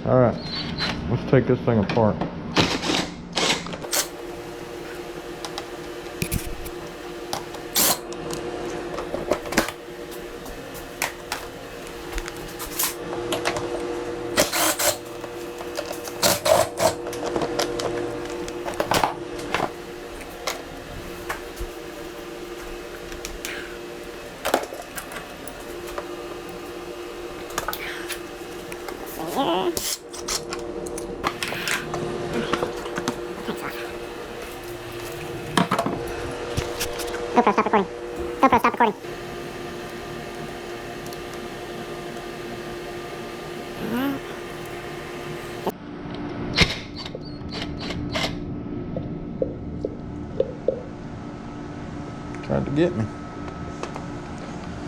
All right, let's take this thing apart. GoPro, stop recording. GoPro, stop recording. Tried to get me.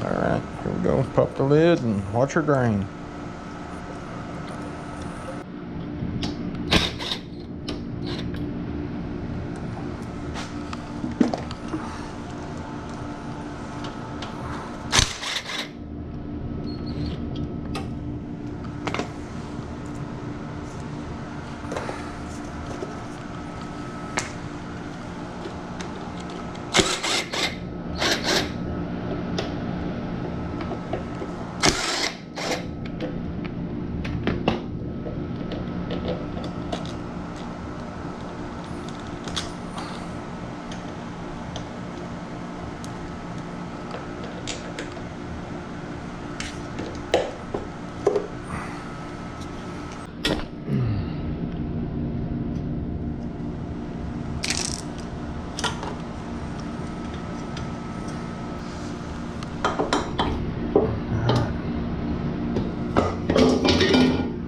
All right, here we go. Pop the lid and watch her drain.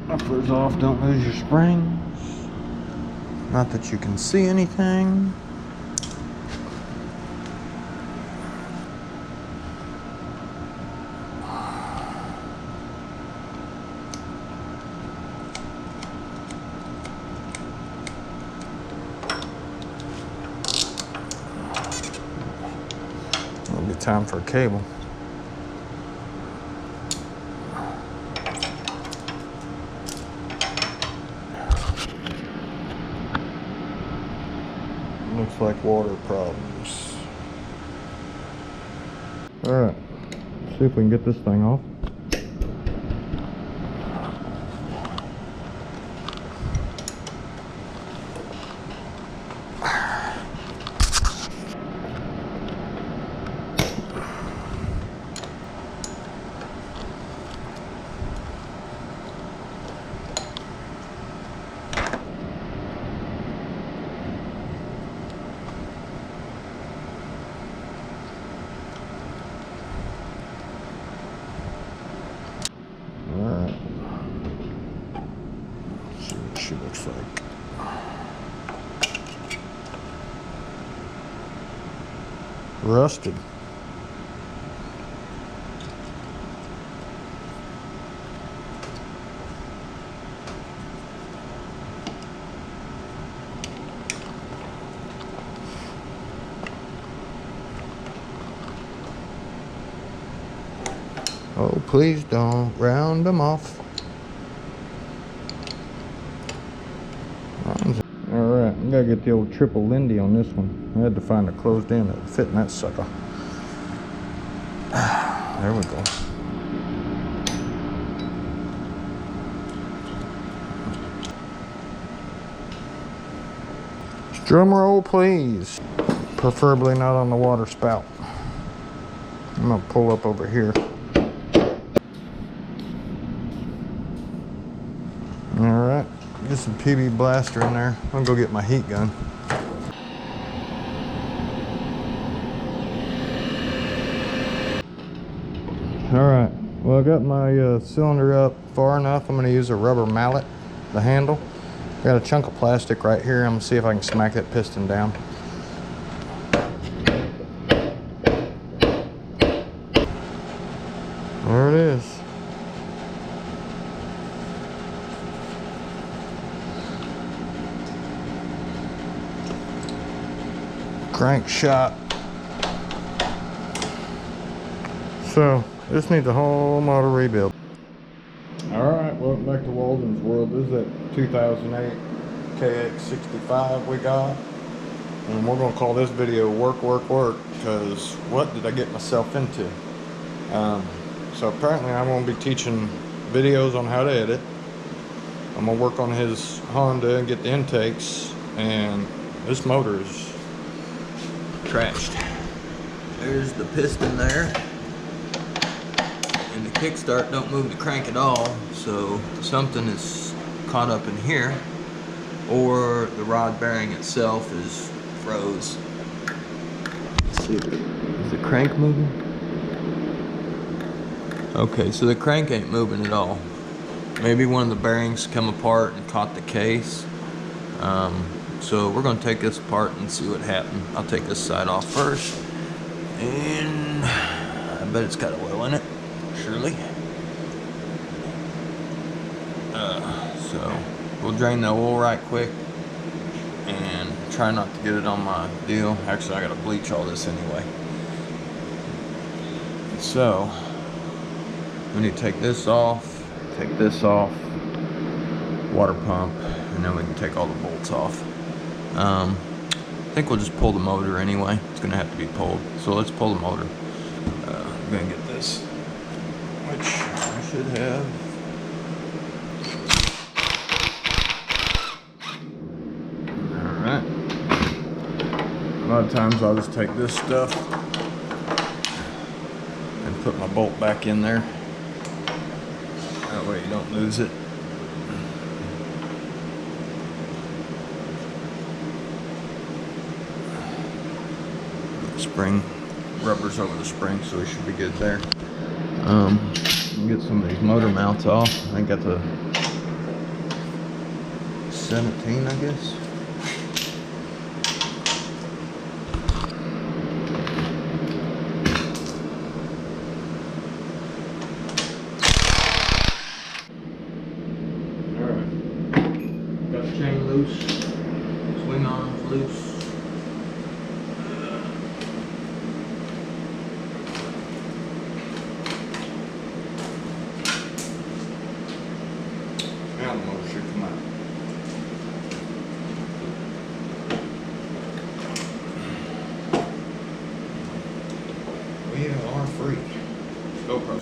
Muffler's off, don't lose your springs. Not that you can see anything. It'll be time for a cable. Looks like water problems. All right, see if we can get this thing off. She looks like. Rusted. Oh, please don't round them off. Alright, I gotta get the old triple Lindy on this one. I had to find a closed end that would fit in that sucker. There we go. Drum roll, please. Preferably not on the water spout. I'm gonna pull up over here. Alright. Get some PB blaster in there. I'm gonna go get my heat gun. Alright, well I got my cylinder up far enough. I'm gonna use a rubber mallet, the handle. Got a chunk of plastic right here. I'm gonna see if I can smack that piston down. There it is. Crank shot. So this needs a whole motor rebuild. All right, well, back to Walden's World. This is that 2008 KX65 we got. And we're gonna call this video Work, Work, Work, because what did I get myself into? So apparently I'm gonna be teaching videos on how to edit. I'm gonna work on his Honda and get the intakes, and this motor is trashed. There's the piston there. And the kickstart don't move the crank at all, so something is caught up in here, or the rod bearing itself is froze. Let's see, is the crank moving? Okay, so the crank ain't moving at all. Maybe one of the bearings come apart and caught the case. So we're gonna take this apart and see what happened. I'll take this side off first, and I bet it's got oil in it. Surely. So we'll drain the oil right quick and try not to get it on my deal. Actually, I gotta bleach all this anyway. So we need to take this off, water pump, and then we can take all the bolts off. I think we'll just pull the motor anyway. It's gonna have to be pulled. So let's pull the motor. I'm gonna get this, which I should have. Alright. A lot of times I'll just take this stuff and put my bolt back in there. That way you don't lose it. Spring, rubber's over the spring, so we should be good there. Get some of these motor mounts off. I think that's a 17, I guess. Alright. Got the chain loose. Swing arm's loose. Now the motor should come out. We are free. GoPro.